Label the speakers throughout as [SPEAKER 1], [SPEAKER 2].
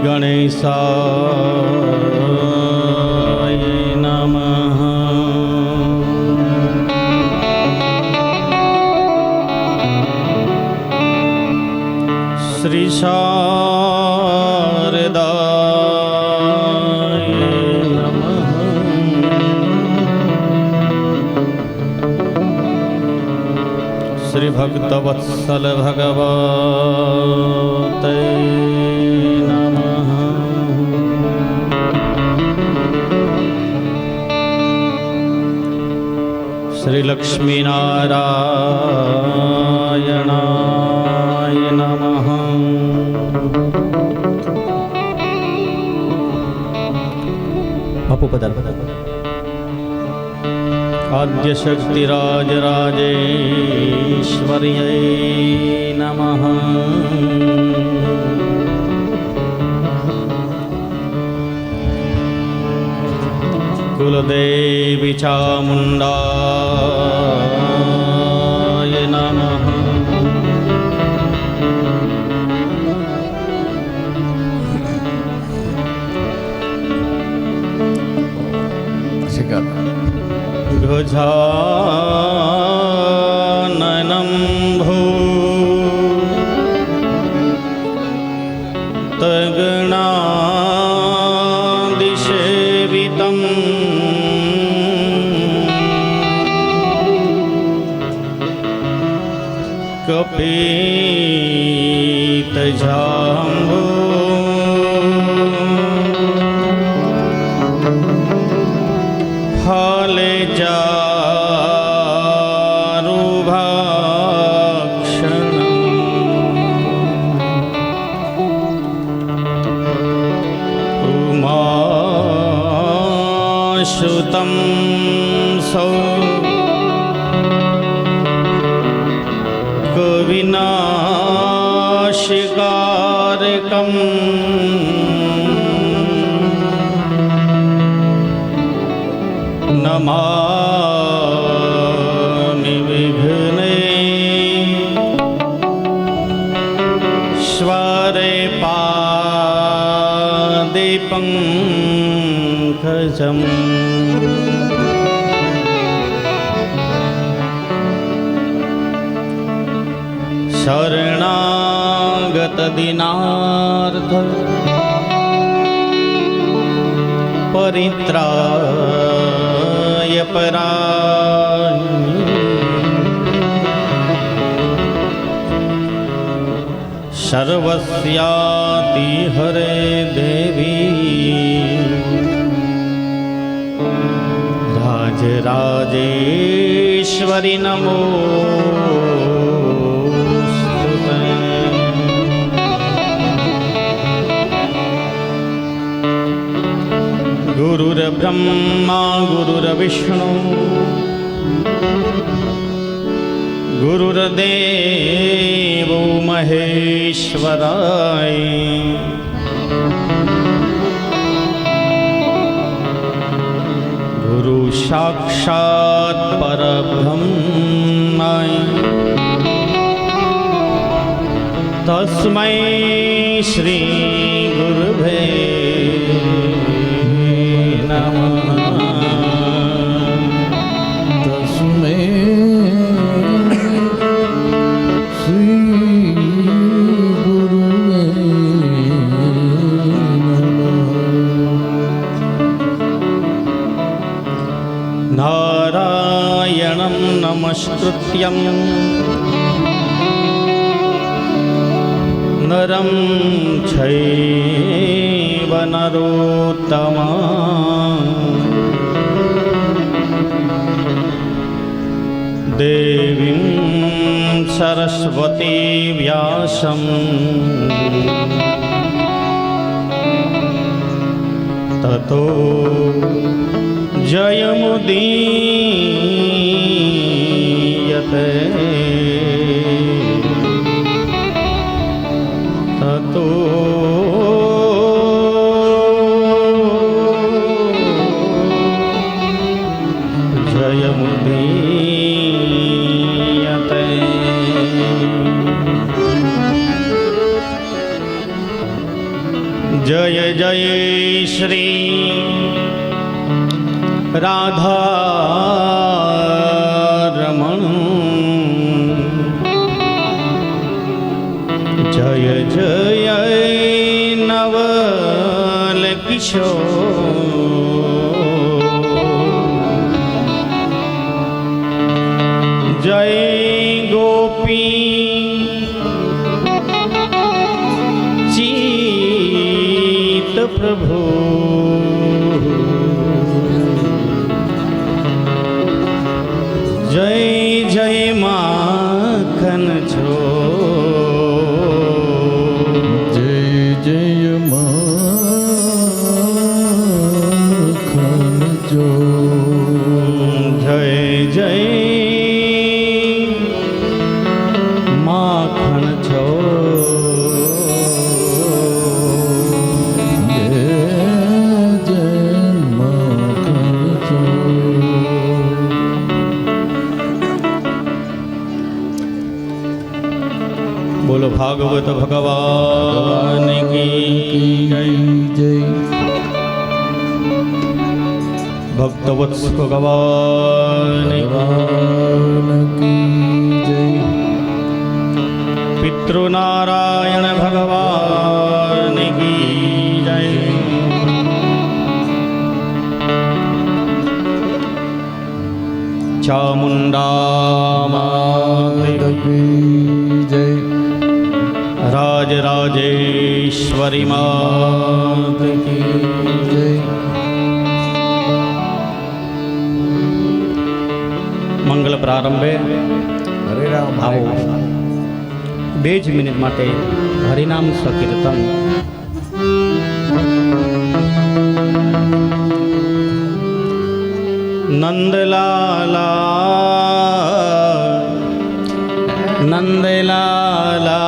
[SPEAKER 1] गणेशाय नमः। श्री शारदाय नमः। श्री भक्तवत्सल भगवते नमः। श्री लक्ष्मीनारायणाय नमः। आद्यशक्तिराजराजेश्वर्यै नमः। कुलदेवी चामुण्डाय नमः। गजाननं भूतगणादिसेवितं कपितजाम्बू उमासुतं कविनाशिकारकम् नमामि विघ्नेश्वरे पादे पंकजम्। शरणागत दीनार्थ परित्राय परायणे सर्वस्याति हरे देवी राजराजेश्वरि नमोस्तुते। गुरुर्ब्रह्मा गुरुर्विष्णु गुरुर्देवो महेश्वराय। गुरु साक्षात् परब्रह्म तस्मै श्री गुरुवे नमः।
[SPEAKER 2] तस्मै श्री गुरुवे नमः।
[SPEAKER 1] नारायणं नमस्कृत्यं नरं चैव नरोत्तमं देवीं सरस्वती व्यासं ततो जयमुदीयते ततो जयमुदीयते। जय जय श्री राधा रमण जय जय नवल किशोर जय गोपी चीत प्रभु जय जय माखन छो
[SPEAKER 2] जय जय माखन जो
[SPEAKER 1] जय जय माखन छो
[SPEAKER 2] जय जय माखन जो
[SPEAKER 1] बोलो भागवत भगवान की जय
[SPEAKER 2] जय
[SPEAKER 1] भक्तवत्स भगवान
[SPEAKER 2] भगवान की जय
[SPEAKER 1] पितृनारायण भगवान की जय चामुंडा माता
[SPEAKER 2] की जय
[SPEAKER 1] राजराजेश्वरी मात की
[SPEAKER 2] जय
[SPEAKER 1] મંગલ પ્રારંભે
[SPEAKER 2] હરે રામ
[SPEAKER 1] આવો 2 જ મિનિટ માટે હરિનામ સંકીર્તન નંદલાલા નંદલાલા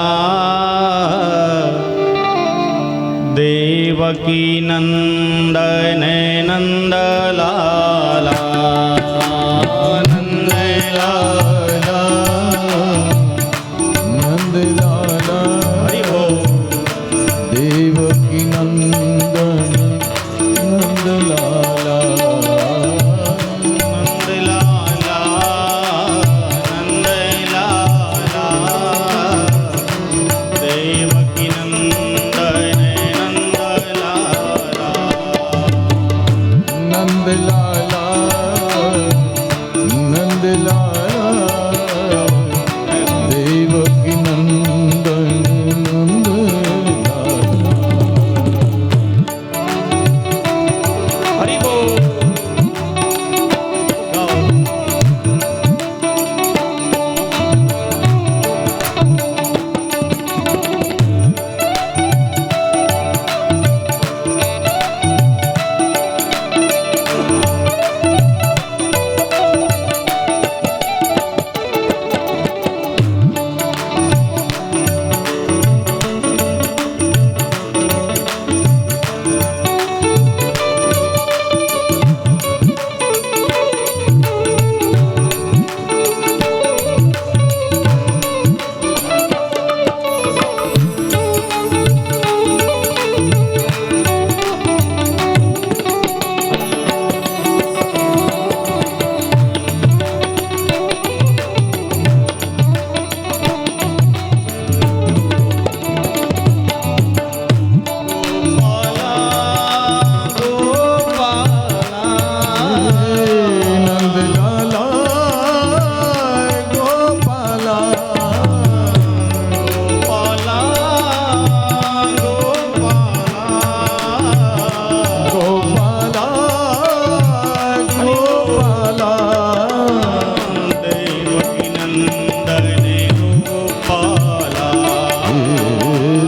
[SPEAKER 1] દેવકી નંદન નંદલાલા
[SPEAKER 2] नंदलाला
[SPEAKER 1] हरि बोल
[SPEAKER 2] देवकी नंदन नंदलाला
[SPEAKER 1] नंदलाला नंदलाला देवकी नंदन नंदलाला
[SPEAKER 2] नंदलाला नंदलाला देवकी नंदन नंदलाला
[SPEAKER 1] हरि बोल गाओ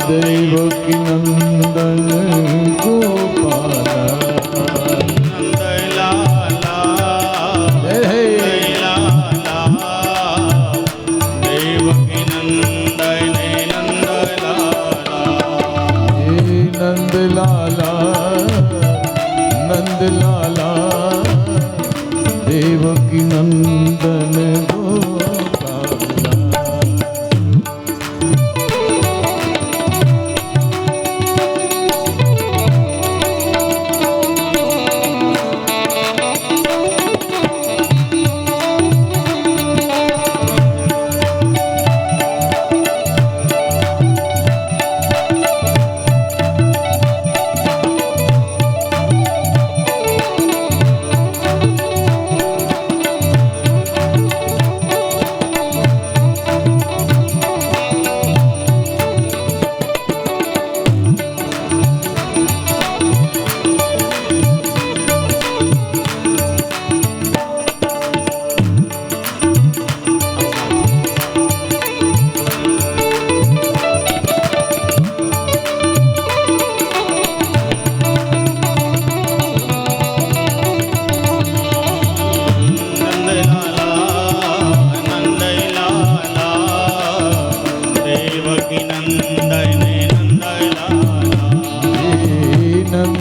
[SPEAKER 2] देवकी नंदन गोपाला।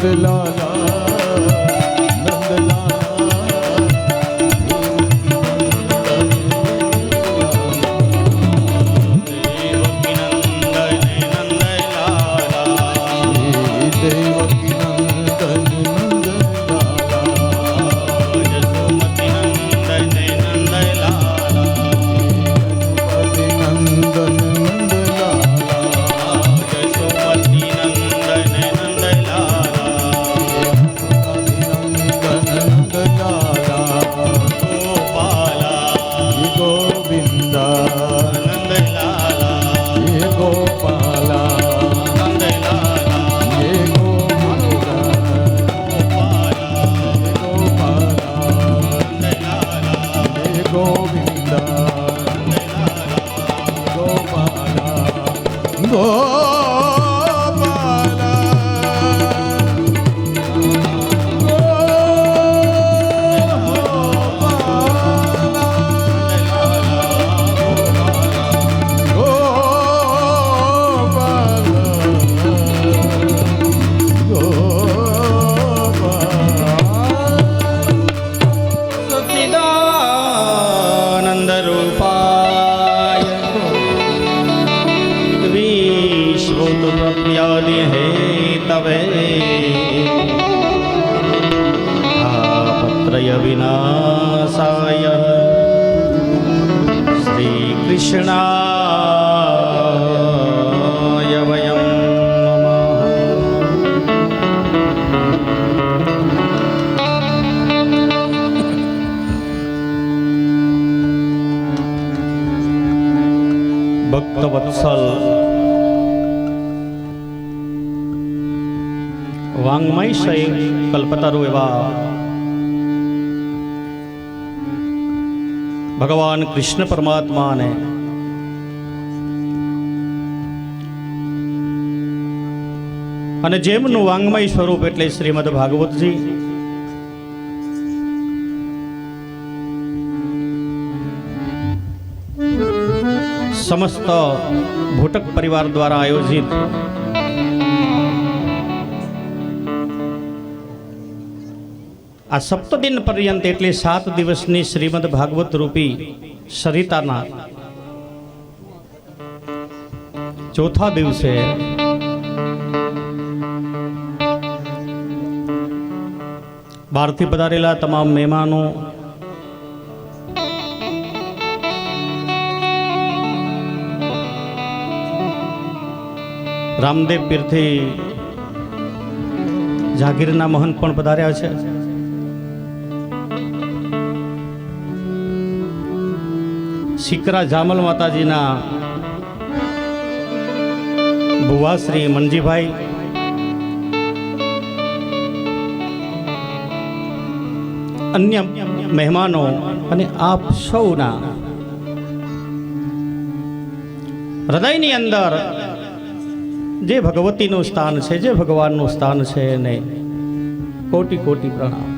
[SPEAKER 2] લાલા નંદ
[SPEAKER 1] विनाशाय श्रीकृष्णाय वयं नमः। भक्तवत्सल वाङ्मय से कल्पतरु एवा भगवान कृष्ण परमात्मा ने અને જેમનું વાંગમય સ્વરૂપ એટલે શ્રીમદ ભાગવતજી સમસ્ત ભૂટક પરિવાર દ્વારા આયોજિત આ સપ્તદિન પર્યંત એટલે 7 દિવસની શ્રીમદ ભાગવત રૂપી સરિતાના ચોથા દિવસે બહારથી પધારેલા તમામ મહેમાનો, રામદેવ પીરથી જાગીરના મહંત પણ પધાર્યા છે. શિકરા જામલ માતાજીના ભુવા શ્રી મનજીભાઈ, અન્ય મહેમાનો અને આપ સૌના હૃદયની અંદર જે ભગવતીનું સ્થાન છે, જે ભગવાનનું સ્થાન છે એને કોટી કોટી પ્રણામ.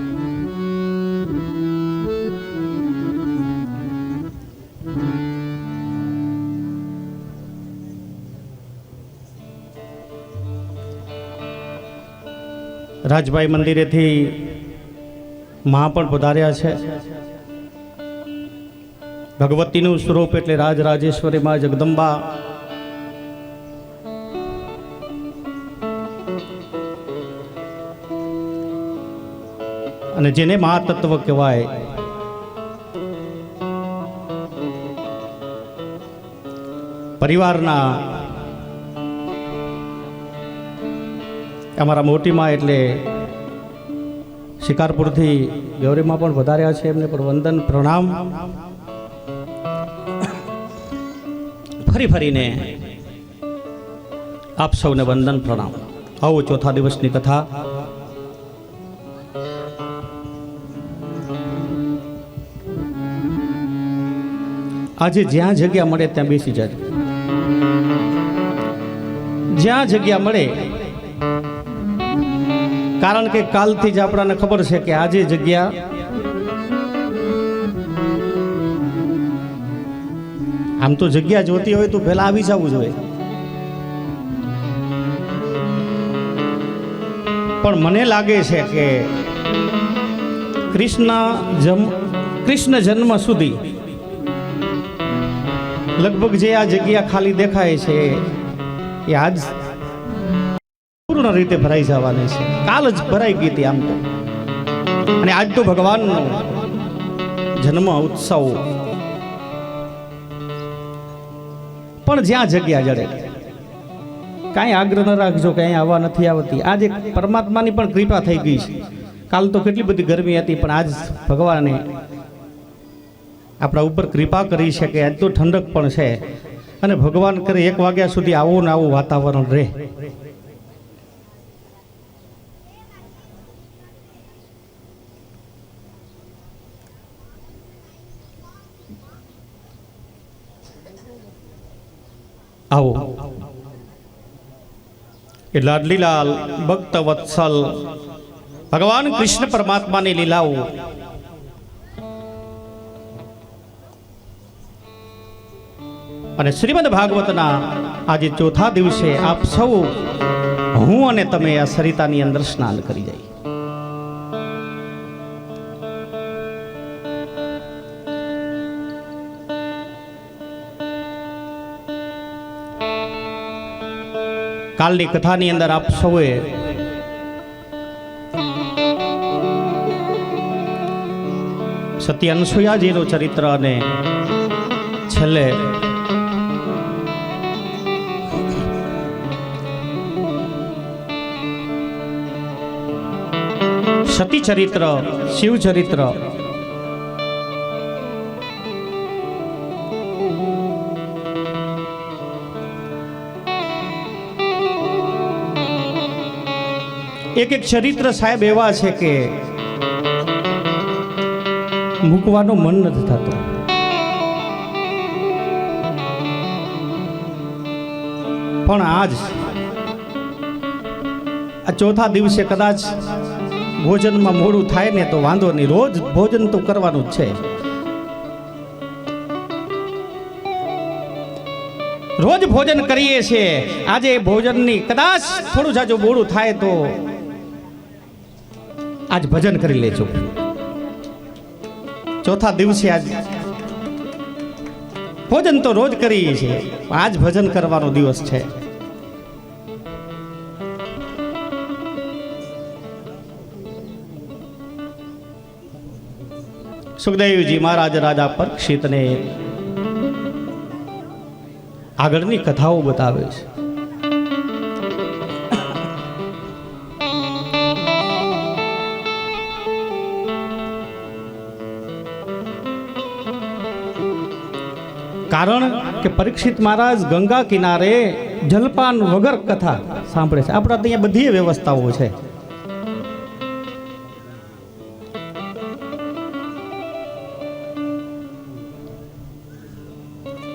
[SPEAKER 1] રાજભાઈ મંદિરેથી મા પણ પધાર્યા છે. ભગવતીનું સ્વરૂપ એટલે રાજરાજેશ્વરી માં જગદંબા. અને જેને મા તત્વ કહેવાય, પરિવારના અમારા મોટીમાં એટલે શિકારપુરથી ગૌરીમાં પણ વધાર્યા છે. એમને પણ વંદન પ્રણામ. ફરી ફરીને આપ સૌને વંદન પ્રણામ. આવો ચોથા દિવસની કથા. આજે જ્યાં જગ્યા મળે ત્યાં બેસી જાય, જ્યાં જગ્યા મળે. કારણ કે કાલથી જ આપણાને ખબર છે કે આજે જગ્યા આમ તો જગ્યા જોતી હોય તો પહેલા આવી જવું જોઈએ, પણ મને લાગે છે કે કૃષ્ણ જન્મ સુધી લગભગ જે આ જગ્યા ખાલી દેખાય છે એ આજ પૂર્ણ રીતે ભરાઈ જવાની છે. કાલ જ ભરાઈ ગઈ હતી આમ તો. અને આજ તો ભગવાનનો જન્મ ઉત્સવ. પણ જ્યાં જગ્યા જડે કાંઈ આગ્રહ ન રાખજો કે અહીં આવવા નથી આવતી. આજે પરમાત્માની પણ કૃપા થઈ ગઈ છે. કાલ તો કેટલી બધી ગરમી હતી, પણ આજ ભગવાને આપણા ઉપર કૃપા કરી છે કે આજ તો ઠંડક પણ છે. અને ભગવાન કરે 1 વાગ્યા સુધી આવું ને આવું વાતાવરણ રહે. આવો એ લાડલીલાલ ભક્ત વત્સલ ભગવાન કૃષ્ણ પરમાત્માની લીલાઓ અને શ્રીમદ ભાગવતના આજે ચોથા દિવસે આપ સૌ હું અને તમે આ સરિતાની અંદર સ્નાન કરી જાય. કાલની કથાની અંદર આપ સૌએ સતી અનસુયાજીનું ચરિત્ર અને છેલ્લે સતી ચરિત્ર, શિવ ચરિત્ર, એક ચરિત્ર સાહેબ એવા છે કે મૂકવાનું મન નથી થતું. પણ આજ આ ચોથા દિવસે કદાચ ભોજનમાં મોડું થાય ને તો વાંધો નહીં, રોજ ભોજન તો કરવાનું જ છે. રોજ ભોજન કરીએ છીએ. આજે ભોજનની કદાચ થોડું જાજુ મોડું થાય તો આજ ભજન કરી લેજો. ચોથા દિવસે આજ ભોજન તો રોજ કરીએ છીએ, આજ ભજન કરવાનો દિવસ છે. સુખદેવજી મહારાજ રાજા પરીક્ષિતને આગળની કથાઓ બતાવે છે. કારણ કે પરીક્ષિત મહારાજ ગંગા કિનારે જલપાન વગર કથા સાંભળે છે. આપણા ત્યાં બધી વ્યવસ્થાઓ છે.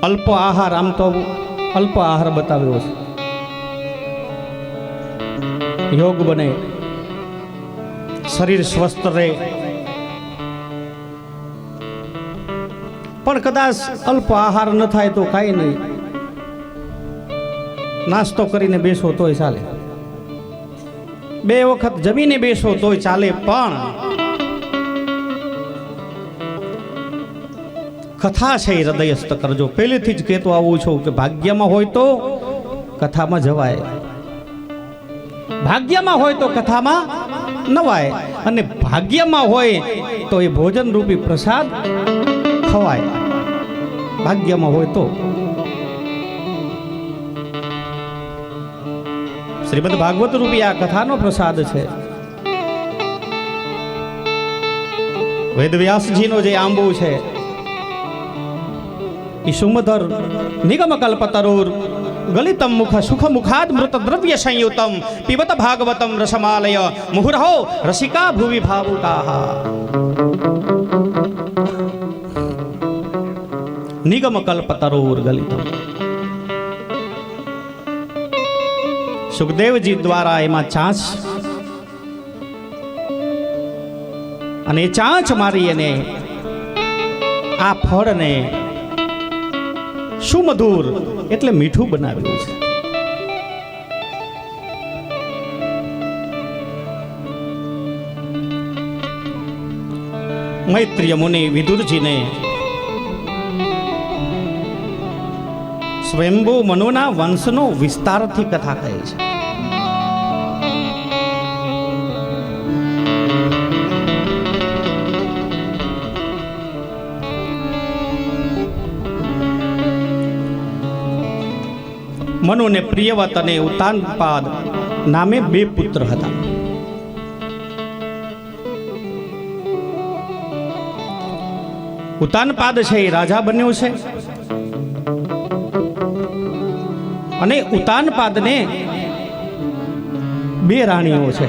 [SPEAKER 1] અલ્પ આહાર, આમ તો અલ્પ આહાર બતાવ્યો છે. યોગ બને, શરીર સ્વસ્થ રહે. પણ કદાચ અલ્પ આહાર ન થાય તો કાંઈ નહીં, નાસ્તો કરીને બેસો તોય ચાલે, 2 વખત જમીને બેસો તોય ચાલે. પણ કથા છે એ હૃદયસ્થ કરજો. પહેલેથી જ કહેતો આવું છું કે ભાગ્યમાં હોય તો કથામાં જવાય, ભાગ્યમાં હોય તો કથામાં નવાય, અને ભાગ્યમાં હોય તો એ ભોજન રૂપી પ્રસાદ ખવાય. ભાગ્યમાં હોય તો શ્રીમદ ભાગવત રૂપી આ કથાનો પ્રસાદ છે. વેદવ્યાસજીનો જે આંબુ છે ઈ સુમધર નિગમ કલ્પતરુર ગલિતમ મુખ સુખ મુખાદ મૃત દ્રવ્ય સંયુતમ પીબત ભાગવતમ રસમાલય મુહુર્હો રસિકા ભુવિ ભાવુકાહ. નિગમ કલ્પતરુર ગલિતમ. સુખદેવજી દ્વારા એમાં ચાંચ, અને એ ચાંચ મારી અને આ ફળને સુમધુર એટલે મીઠું બનાવ્યું છે. મૈત્રીય મુનિ વિદુરજીને સ્વયંભૂ મનુના વંશનો વિસ્તારથી કથા કહે છે. મનુને પ્રિયવત અને ઉતાનપાદ નામે 2 પુત્ર હતા. ઉતાનપાદ છે એ રાજા બન્યો છે અને ઉતાનપાદને 2 રાણીઓ છે.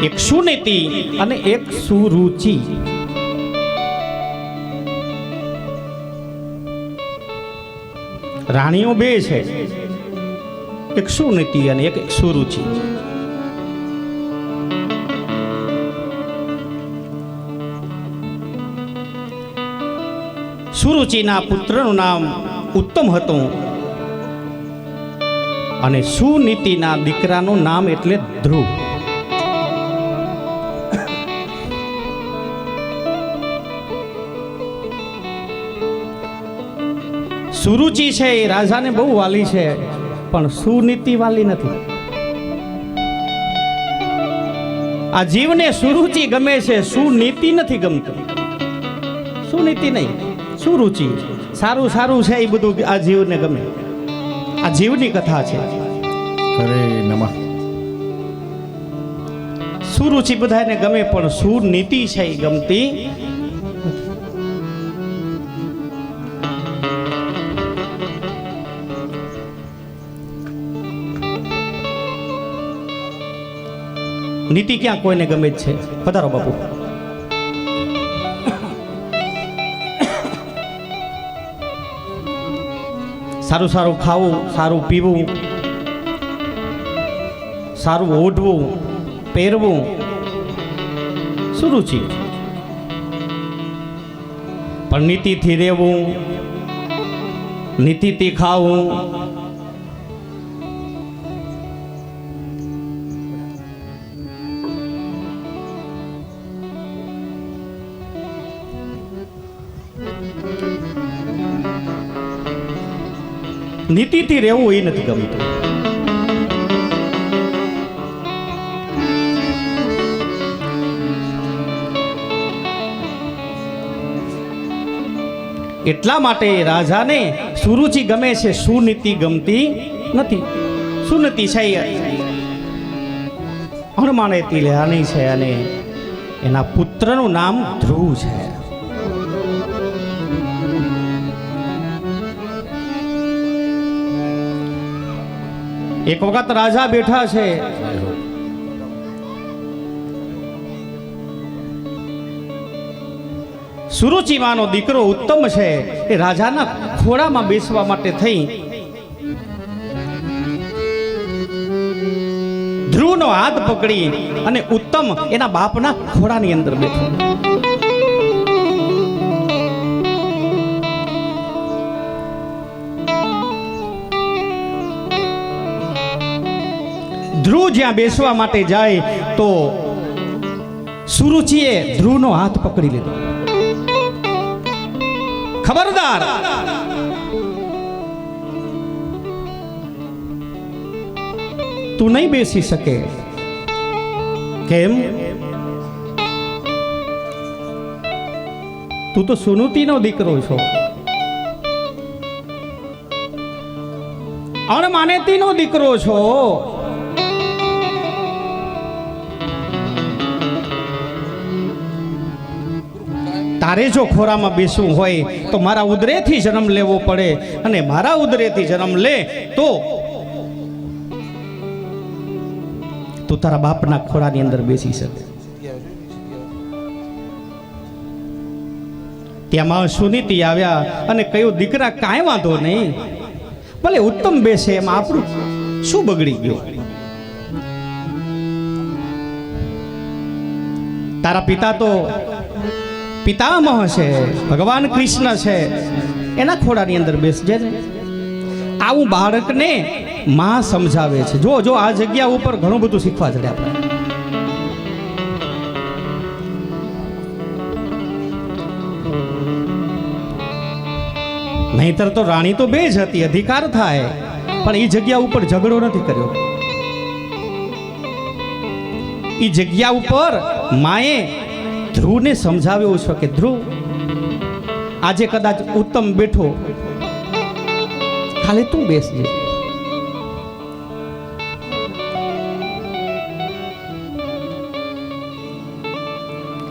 [SPEAKER 1] એક સુનીતિ અને એક સુરુચિ. રાણીઓ 2 છે, એક સુનીતિ અને એક સુરુચિ. સુરુચિના પુત્રનું નામ ઉત્તમ હતું અને સુનીતિના દીકરાનું નામ એટલે ધ્રુવ. સુરુચિ છે એ રાજાને બહુ વાલી છે, પણ સુનીતિ વાલી નથી. આ જીવને સુરુચિ ગમે છે, સુનીતિ નથી ગમતી. સુનીતિ નહીં, સુરુચિ. સારું સારું છે એ બધું આ જીવને ગમે. આ જીવની કથા છે.
[SPEAKER 2] હરે નમઃ.
[SPEAKER 1] સુરુચિ બધાને ગમે, પણ સુનીતિ છે એ ગમતી. નીતિ ક્યાં કોઈને ગમે જ છે. પધારો બાપુ. સારું સારું ખાવું, સારું પીવું, સારું ઓઢવું, પહેરવું, સુરુચિ. પણ નીતિથી રહેવું, નીતિથી ખાવું, નીતિથી રહેવું એ નથી ગમતું. એટલા માટે રાજાને સુરુચિ ગમે છે, સુનીતિ ગમતી નથી. સુનીતિ છે હનુમાનેતી રાણી છે અને એના પુત્રનું નામ ધ્રુવ છે. એક વખત રાજા બેઠા છે. સુરુચિમાનો દીકરો ઉત્તમ છે એ રાજાના ખોળામાં બેસવા માટે થઈ ધ્રુવનો હાથ પકડી અને ઉત્તમ એના બાપના ખોળાની અંદર બેઠો. ધ્રુવ જ્યાં બેસવા માટે જાય તો સુરુચિએ ધ્રુવનો હાથ પકડી લીધો. ખબરદાર, તું નહીં બેસી શકે. કેમ? તું તો સુનીતિનો દીકરો છો, અણમાનેતીનો દીકરો છો. તારે જો ખોરામાં બેસવું હોય તો મારા ઉદરેથી જન્મ લેવો પડે, અને મારા ઉદરેથી જન્મ લે તો તું તારા બાપના ખોરાની અંદર બેસી શકે. ત્યાં સુનીતિ આવ્યા અને કહ્યું, દીકરા કાંઈ વાંધો નહીં, ભલે ઉત્તમ બેસે, એમાં આપણું શું બગડી ગયું? તારા પિતા તો પિતામહ છે, ભગવાન કૃષ્ણ છે, એના ખોળાની અંદર બેસજે ને. આવું બાળકને માં સમજાવે છે. જો જો આ જગ્યા ઉપર ઘણું બધું શીખવા જડે આપણે. નહીંતર તો રાણી તો બે જ હતી, અધિકાર થાય, પણ એ જગ્યા ઉપર ઝઘડો નથી કર્યો. એ જગ્યા ઉપર માએ ધ્રુવને સમજાવ્યો છે કે ધ્રુવ, આજે કદાચ ઉત્તમ બેઠો, ખાલી તું બેસજે.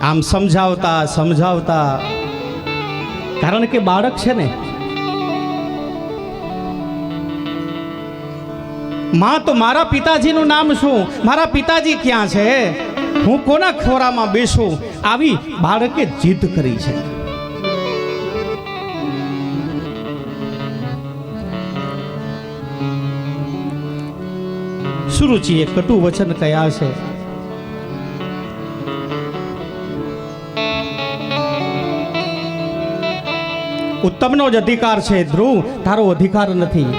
[SPEAKER 1] આમ સમજાવતા સમજાવતા, કારણ કે બાળક છે ને, માં તો મારા પિતાજીનું નામ શું, મારા પિતાજી ક્યાં છે, હું કોના ખોરામાં બેસું, આવી બાળકે જીદ કરી છે. સુરુચિએ કટુ વચન કયા છે. ઉત્તમનો જ અધિકાર છે ધ્રુવ, તારો અધિકાર નથી.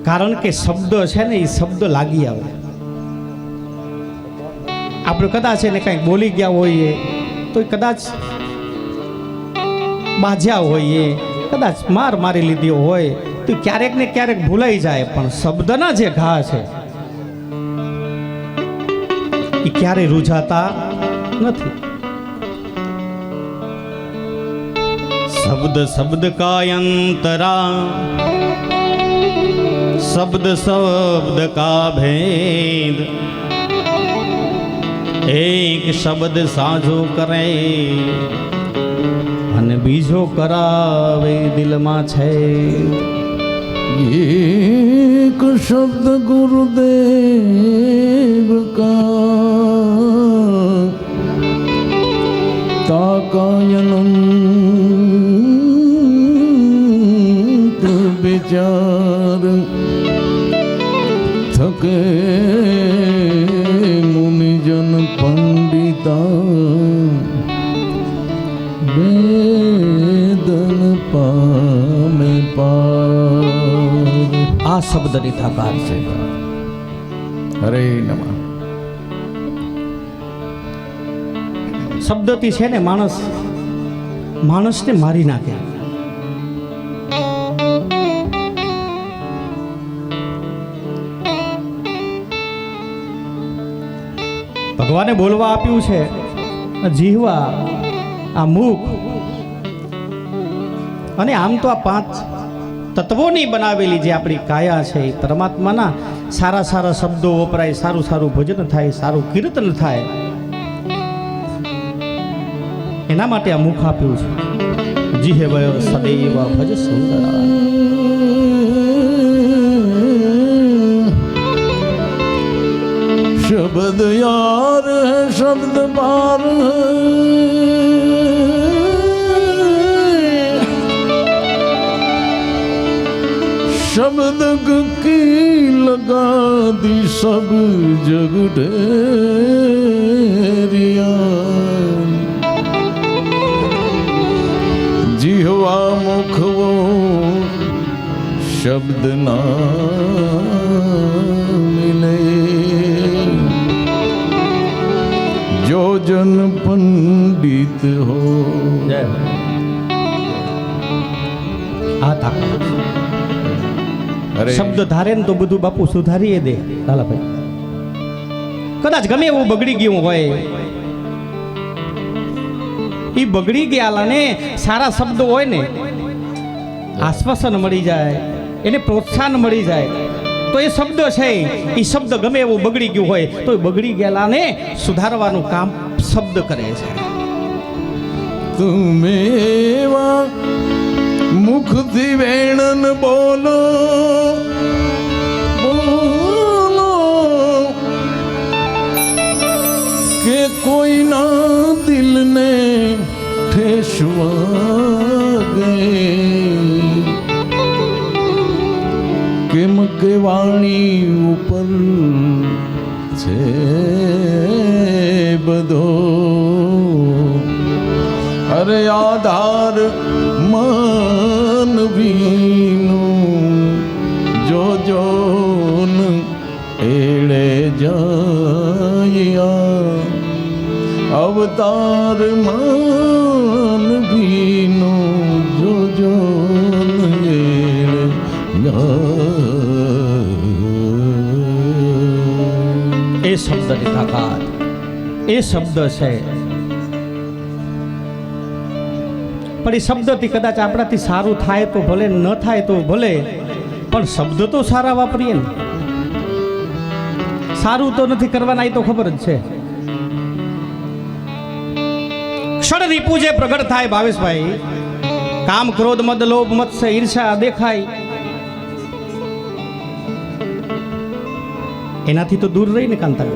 [SPEAKER 1] કારણ કે શબ્દ છે ને, એ શબ્દ લાગી આવે. આપણે કદાચ એને કંઈક બોલી ગયા હોઈએ તો કદાચ બાજ્યા હોઈએ, કદાચ માર મારી લીધી હોય તો ક્યારેક ને ક્યારેક ભૂલાઈ જાય, પણ શબ્દના જે ઘા છે એ ક્યારે રૂઝાતા નથી. શબ્દ શબ્દ કા અંતરા, શબ્દ શબ્દ કા ભેદ, એક શબ્દ સાજો કરે અને બીજો કરાવે દિલમાં છે.
[SPEAKER 2] एक शब्द गुरुदेव का ताकायनंत विचार, थके मुनिजन पंडिता वेदन पामे पार.
[SPEAKER 1] આ શબ્દની તાકાત છે.
[SPEAKER 2] હરે નમઃ.
[SPEAKER 1] શબ્દથી છે ને માણસને મારી નાખે. ભગવાને બોલવા આપ્યું છે, જીહવા, આ મુખ, અને આમ તો આ 5 તત્વોની બનાવેલી જે આપણી કાયા છે, એ પરમાત્માના સારા સારા શબ્દો વપરાય, સારું સારું ભજન થાય, સારું કીર્તન થાય, એના માટે આ મુખ આપ્યું છે. જીહવય સદૈવ ભજ સુંદરા.
[SPEAKER 2] शब्द यार है शब्द पार है, शब्द की लगा दी सब जग ढेरिया. जिहवा मुख वो शब्द ना मिले, जो जन पंडित हो.
[SPEAKER 1] જય હો. આ તાકાત
[SPEAKER 2] અરે
[SPEAKER 1] શબ્દ ધારે ને તો બધું બાપુ સુધારીએ દે. લાલાભાઈ, કદાચ ગમે એવું બગડી ગયું હોય, એ બગડી ગયાલાને સારા શબ્દો હોય ને, આશ્વાસન મળી જાય, એને પ્રોત્સાહન મળી જાય, તો એ શબ્દ છે, એ શબ્દ ગમે એવું બગડી ગયું હોય તો એ બગડી ગયેલાને સુધારવાનું કામ શબ્દ કરે છે.
[SPEAKER 2] तुमे मुखથી વેણન બોલો બોલો, કે કોઈના દિલને ઠેસ વાગે, કેમ કે વાણી ઉપર છે બધો અરે આધાર માનવીનું, જો જોન એળે જાય અવતાર માન ભીનો જોજો
[SPEAKER 1] એ શબ્દની તાકાત, એ શબ્દ છે. પણ એ શબ્દથી કદાચ આપણાથી સારું થાય તો ભલે, ન થાય તો ભલે, પણ શબ્દ તો સારા વાપરીએ ને. સારું તો નથી કરવાના, એ તો ખબર જ છે. ક્ષણ રીપુ જે પ્રગટ થાય ભાવેશભાઈ, કામ ક્રોધ મદ લોભ મત્સ્ય ઈર્ષા દેખાય, એનાથી તો દૂર રહીને કાંતા.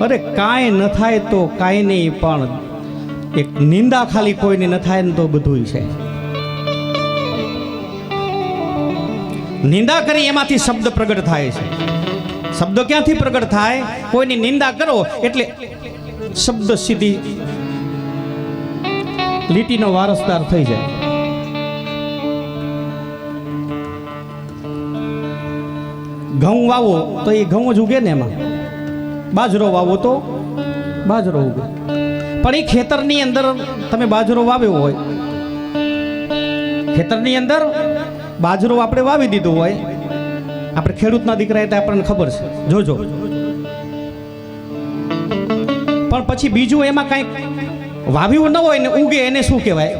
[SPEAKER 1] અરે કાંઈ ન થાય તો કાંઈ નહીં, પણ એક નિંદા ખાલી કોઈને ન થાય ને તો બધું છે. નિંદા કરી એમાંથી શબ્દ પ્રગટ થાય છે. શબ્દ ક્યાંથી પ્રગટ થાય? કોઈની નિંદા કરો એટલે શબ્દ સીધી લીટીનો વારસદાર થઈ જાય. ઘઉં વાવો તો એ ઘઉં જ ઉગે ને, એમાં બાજરો વાવો તો બાજરો ઉગે. પણ એ ખેતરની અંદર તમે બાજરો વાવ્યો હોય, ખેતરની અંદર બાજરો આપણે વાવી દીધો હોય, આપણે ખેડૂતના દીકરા એટલે આપણને ખબર છે, જોજો. પણ પછી બીજું એમાં કંઈક વાવ્યું ન હોય ને ઉગે, એને શું કહેવાય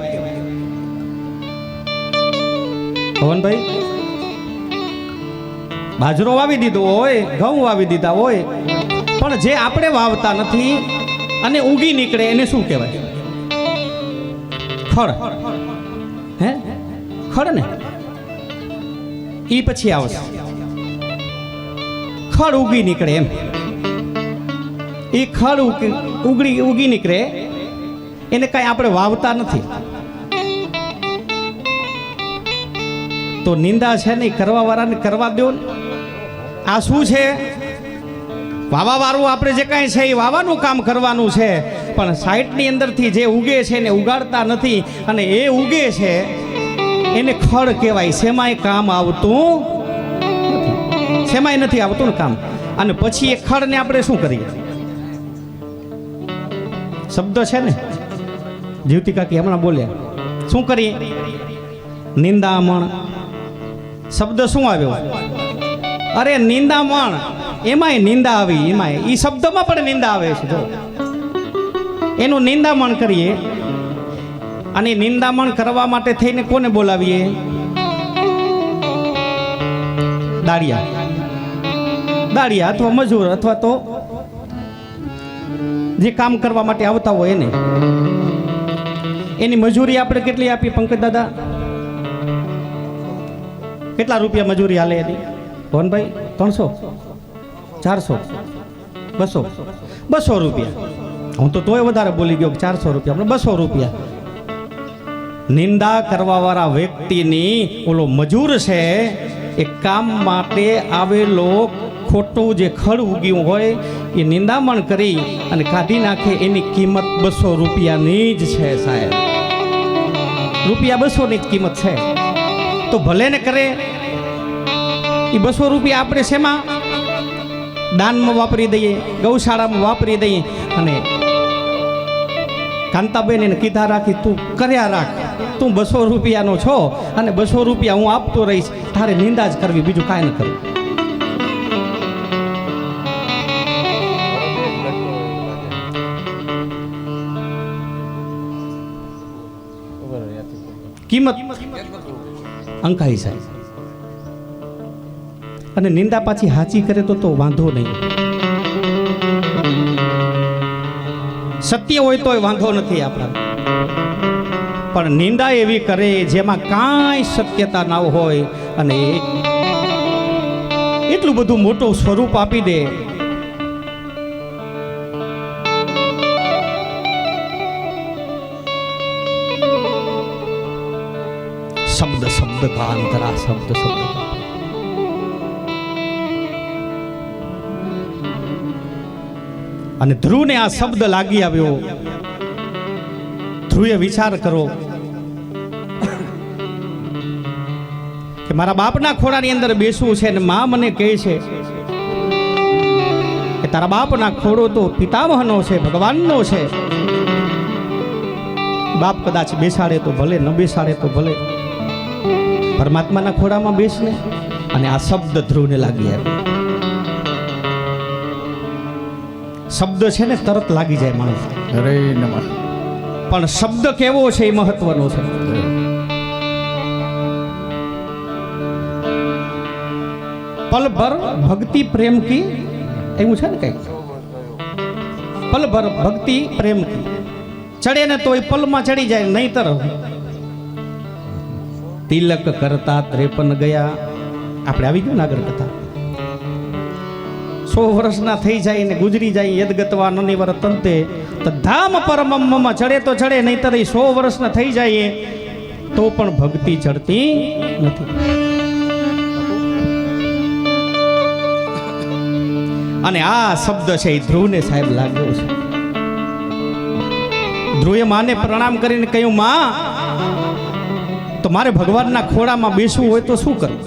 [SPEAKER 1] પવનભાઈ? બાજરો વાવી દીધો હોય, ઘઉં વાવી દીધા હોય, પણ જે આપણે વાવતા નથી અને ઉગી નીકળે એને શું કહેવાય? ખડ. હે, ખડ ને. ઈ પછી આવશે ખડ ઉગી નીકળે એમ. એ ખડ ઉગી નીકળે, એને કઈ આપણે વાવતા નથી. તો નિંદા છે ને કરવા વાળાને કરવા દો ને. આ શું છે? વાવા વાળું આપણે જે કાંઈ છે એ વાવાનું કામ કરવાનું છે, પણ સાઈડની અંદરથી જે ઉગે છે એને ઉગાડતા નથી, અને એ ઉગે છે એને ખડ કહેવાય. શેમાંય કામ આવતું નથી, શેમાંય નથી આવતું ને કામ. અને પછી એ ખડને આપણે શું કરીએ? શબ્દ છે ને, જીવતી કાકી હમણાં બોલ્યા, શું કરીએ? નિંદામણ. શબ્દ શું આવ્યો? અરે નિંદામણ, એમાંય નિંદા આવી, એમાંય એ શબ્દમાં પણ નિંદા આવે છે. જો એનું નિંદામણ કરીએ, અને નિંદામણ કરવા માટે થઈને કોને બોલાવીએ? દાળિયા અથવા મજૂર અથવા તો જે કામ કરવા માટે આવતા હોય એને. એની મજૂરી આપણે કેટલી આપીએ પંકજ દાદા? કેટલા રૂપિયા મજૂરી હાલે એની ભવનભાઈ? 300, 400, 200 રૂપિયા. હું તો તોય વધારે બોલી ગયો, 400 રૂપિયા, આપણે 200 રૂપિયા. નિંદા કરવા વાળા વ્યક્તિની ઓલો મજૂર છે એ કામ માટે આવેલો ખોટું જે ખડ ઉગ્યું હોય એ નિંદામણ કરી અને કાઢી નાખે, એની કિંમત 200 રૂપિયાની જ છે સાહેબ. રૂપિયા 200 ની જ કિંમત છે. તો ભલે ને કરે એ 200 રૂપિયા આપણે શેમાં? દાનમાં વાપરી દઈએ, ગૌશાળામાં વાપરી દઈએ. અને કાંતાબેન એને કીધા રાખી, તું કર્યા રાખ, તું 200 રૂપિયાનો છો અને 200 રૂપિયા હું આપતો રહીશ, તારે નિંદા જ કરવી, બીજું કાંઈ ન કરવું. કિંમત અંકાઈ સાહેબ. અને નિંદા પાછી હાચી કરે તો વાંધો નહીં. સત્ય હોય તોય વાંધો નથી આપણા, પણ નિંદા એવી કરે જેમાં કાંઈ સત્યતા ના હોય અને એટલું બધું મોટું સ્વરૂપ આપી દે. શબ્દ શબ્દ કા અંતરા, શબ્દ શબ્દ કા. અને ધ્રુવને આ શબ્દ લાગી આવ્યો. ધ્રુવે વિચાર કરો કે મારા બાપના ખોળાની અંદર બેસવું છે, અને મા મને કહે છે કે તારા બાપના ખોડો તો પિતામહનો છે, ભગવાનનો છે. બાપ કદાચ બેસાડે તો ભલે, ન બેસાડે તો ભલે, પરમાત્માના ખોડામાં બેસને. અને આ શબ્દ ધ્રુવને લાગી આવ્યો. શબ્દ છે ને તરત લાગી જાય માણસ.
[SPEAKER 2] હરે નમઃ.
[SPEAKER 1] પણ શબ્દ કેવો છે એ મહત્વનો છે. પલ ભર ભક્તિ પ્રેમ કી, એવું છે ને કઈ, પલ ભર ભક્તિ પ્રેમ કી, ચડે ને તો એ પલમાં ચડી જાય, નહીતર તિલક કરતા 53 ગયા. આપણે આવી ગયું ને આગળ કથા. 100 વર્ષના થઈ જાય ને ગુજરી જાય, યદ ગતવા નનિવર તંતે ધામ પરમમ ચડે તો ચડે, નહીતર 100 વર્ષના થઈ જાય તો પણ ભક્તિ ચડતી નથી. અને આ શબ્દ છે એ ધ્રુવને સાહેબ લાગ્યો છે. ધ્રુવે માને પ્રણામ કરીને કહ્યું, માં, તો મારે ભગવાનના ખોળામાં બેસવું હોય તો શું કરવું?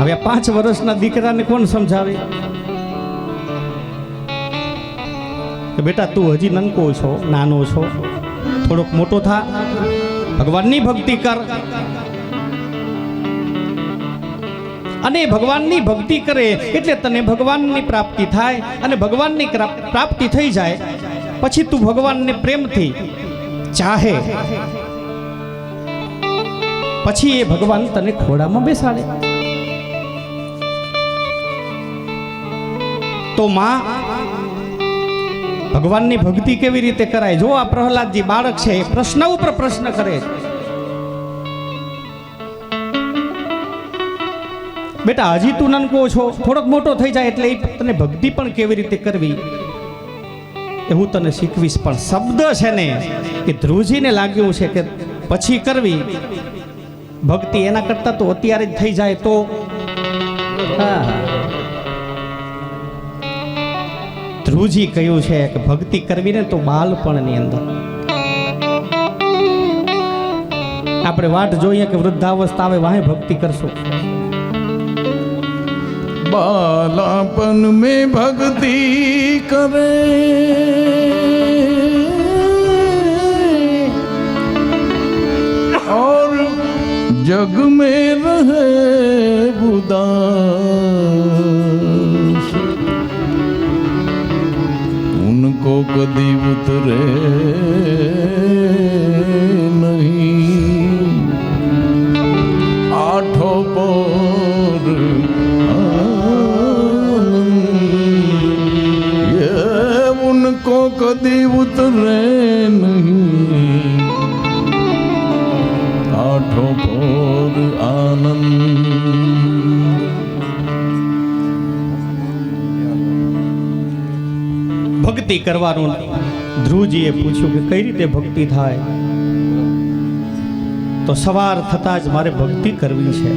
[SPEAKER 1] હવે 5 વર્ષના દીકરાને કોણ સમજાવે કે બેટા તું હજી નનકો છો, નાનો છો, થોડોક મોટો થા, ભગવાનની ભક્તિ કર. અને ભગવાનની ભક્તિ કરે એટલે તને ભગવાનની પ્રાપ્તિ થાય, અને ભગવાનની પ્રાપ્તિ થઈ જાય પછી તું ભગવાનને પ્રેમથી ચાહે, પછી એ ભગવાન તને ખોડામાં બેસાડે. તો માં, ભગવાનની ભક્તિ કેવી રીતે કરાય? જો આ પ્રહલાદજી બાળક છે, એ પ્રશ્ન ઉપર પ્રશ્ન કરે છે. બેટા હજી તું નનકો છો, થોડોક મોટો થઈ જાય એટલે તને ભક્તિ પણ કેવી રીતે કરવી એ હું તને શીખવીશ. પણ શબ્દ છે ને કે ધ્રુવજીને લાગ્યું છે કે પછી કરવી ભક્તિ, એના કરતા તો અત્યારે જ થઈ જાય તો. ધ્રુવજી કહ્યું છે કે ભક્તિ કરવી ને તો બાળપણની અંદર. આપણે વાટ જોઈએ કે વૃદ્ધાવસ્થા આવે વાહે ભક્તિ કરશું.
[SPEAKER 2] बालापन में भक्ति करे और जग में रहे उदास, उनको कभी उतरे नहीं आठों पर को कदी उतरे नहीं आठों पर आनंद.
[SPEAKER 1] ભક્તિ કરવાનું ધ્રુવજીએ પૂછ્યું કે કઈ રીતે ભક્તિ થાય? તો સવાર થતા જ મારે ભક્તિ કરવી છે,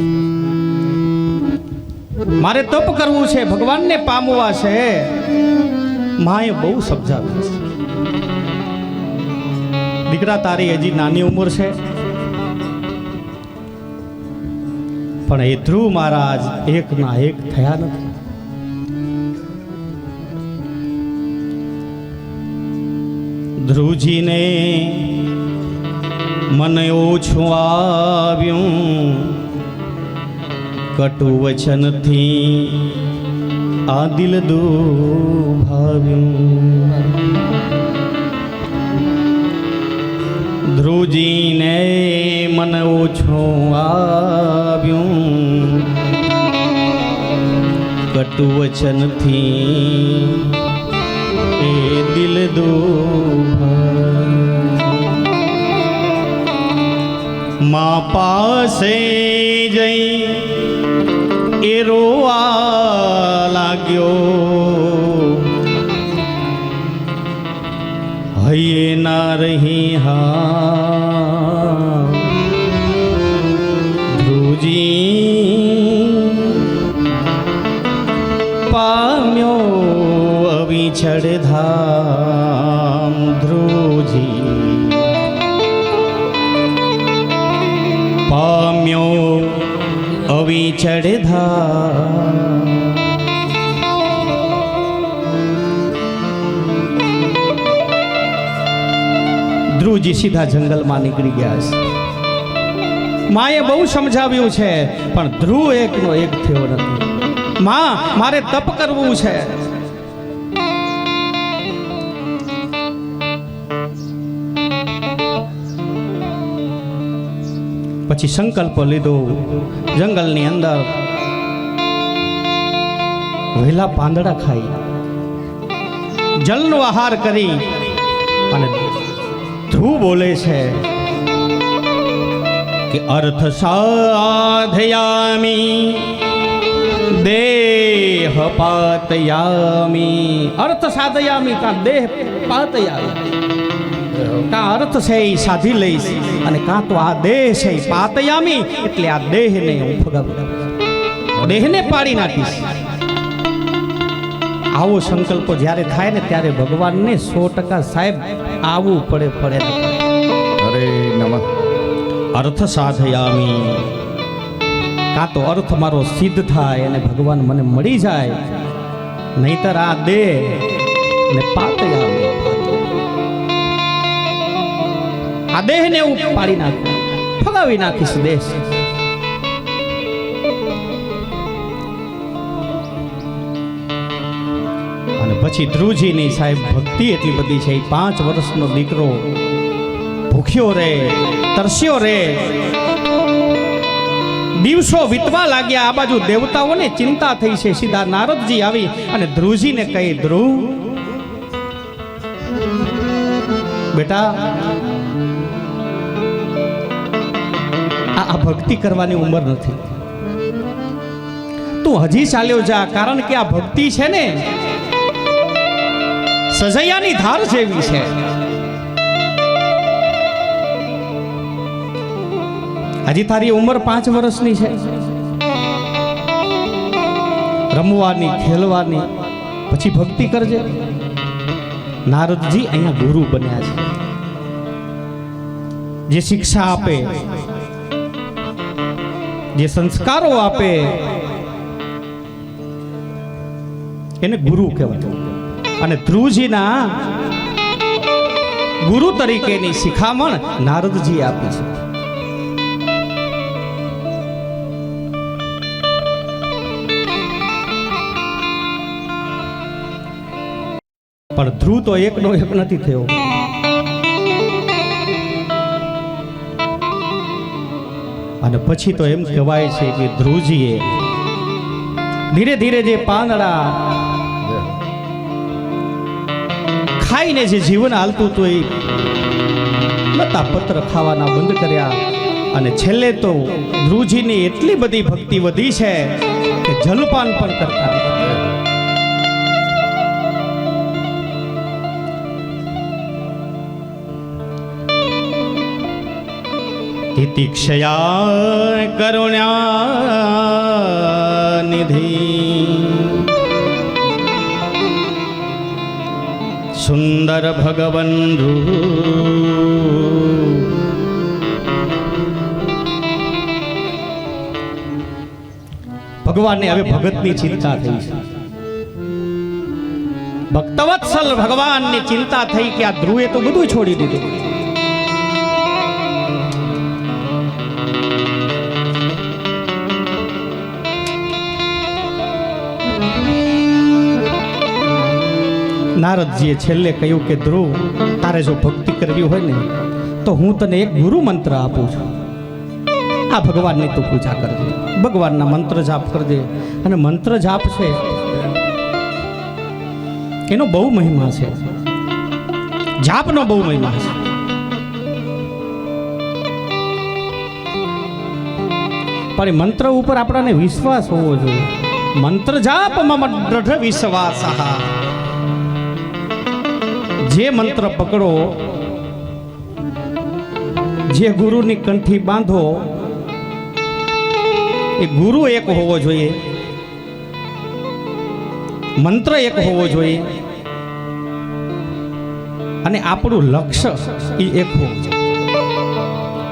[SPEAKER 1] મારે તપ કરવું છે, ભગવાનને પામવા છે. માએ બહુ સમજાવ્યું છે, દીકરા તારી હજી નાની ઉંમર છે. પણ એ ધ્રુવ મહારાજ એકના એક થયા નથી. ધ્રુવજીને મને ઓછું આવ્યું, કટુ વચનથી આ દિલ દુભાવ્યું. ધ્રુવજીને મને ઓછું આવ્યું, કટુ વચનથી એ દિલ દુભાવ્યું. મા પાસે જઈ એ રોવા લાગ્યો, હૈયે ના રહી હા. ધ્રુવજી પામ્યો અવિછડ ધામ. ધ્રુવજી પામ્યો અવિછડ ચડધા ધ્રુવજી સીધા જંગલમાં નીકળી ગયા છે. માએ બહુ સમજાવ્યું છે પણ ધ્રુવ એકનો એક થયો નથી. માં, મારે તપ કરવું છે. પછી સંકલ્પ લીધો. જંગલની અંદર વહેલા પાંદડા ખાઈ, જલનો આહાર કરી અને ધ્રુવ બોલે છે કે અર્થ સાધયામી દેહ પાતયામી. અર્થ સાધયામી કા દેહ પાતયામી. કા અર્થ છે એ સાધી લઈશ અને કાં તો આ દેહ છે એ પાતયામી, એટલે આ દેહને હું ફગાવું, દેહને પાડી નાખીશ. આવો સંકલ્પ જ્યારે થાય ને ત્યારે ભગવાનને 100% સાહેબ આવવું પડે ને પડે.
[SPEAKER 2] હરે નમઃ.
[SPEAKER 1] અર્થ સાધયામી, કાં તો અર્થ મારો સિદ્ધ થાય અને ભગવાન મને મળી જાય, નહીતર આ દેહ ને પાતયામી, આ દેહને હું પાડી નાખું, ફગાવી નાખીશ દેશ. અને પછી ધ્રુવજીની સાહેબ ભક્તિ એટલી બધી છે. 5 વર્ષનો દીકરો ભૂખ્યો રે, તરસ્યો રે, દિવસો વીતવા લાગ્યા. આ બાજુ દેવતાઓને ચિંતા થઈ છે. સીધા નારદજી આવી અને ધ્રુવજીને કહી, ધ્રુવ બેટા, આ ભક્તિ કરવાની ઉંમર નથી, તું હજી ચાલ્યો જા. કારણ કે આ ભક્તિ છે ને સજૈયાની ધાર જેવી છે. હજી તારી ઉંમર 5 વર્ષની છે, રમવાની, ખેલવાની, પછી ભક્તિ કરજે. નારદજી અહીંયા ગુરુ બન્યા છે, જે શિક્ષા આપે, જે સંસ્કારો આપે, એને ગુરુ કહેવાય. અને ધ્રુવજીના ગુરુ તરીકેની શિખામણ નારદજી આપી છે. પણ ધ્રુવ તો એકનો એક નથી થયો. અને પછી તો એમ કહેવાય છે કે ધ્રુવજીએ ધીરે ધીરે જે પાંદડા ખાઈને જે જીવન હાલતું હતું એ લતા પત્ર ખાવાના બંધ કર્યા. અને છેલ્લે તો ધ્રુવજીની એટલી બધી ભક્તિ વધી છે કે જલપાન પણ કરતા નથી. તિતિક્ષયા કરુણ્યા નિધિ સુંદર ભગવંધુ ભગવાનને હવે ભગતની ચિંતા થઈ છે. ભક્તવત્સલ ભગવાનની ચિંતા થઈ કે આ ધ્રુવે તો બધું છોડી દીધું. નારદજીએ છેલ્લે કહ્યું કે ધ્રુવ, તારે જો ભક્તિ કરવી હોય ને તો હું તને એક ગુરુ મંત્ર આપું છું. આ ભગવાનની તું પૂજા કરજે, ભગવાનના મંત્ર જાપ કરજે. અને મંત્ર જાપ છે એનો બહુ મહિમા છે, જાપનો બહુ મહિમા છે. પણ એ મંત્ર ઉપર આપણાને વિશ્વાસ હોવો જોઈએ. મંત્ર જાપ મમ દ્રઢ વિશ્વાસ. જે મંત્ર પકડો, જે ગુરુની કંઠી બાંધો, એ ગુરુ એક હોવો જોઈએ, મંત્ર એક હોવો જોઈએ, અને આપણું લક્ષ્ય એ એક હોવું જોઈએ.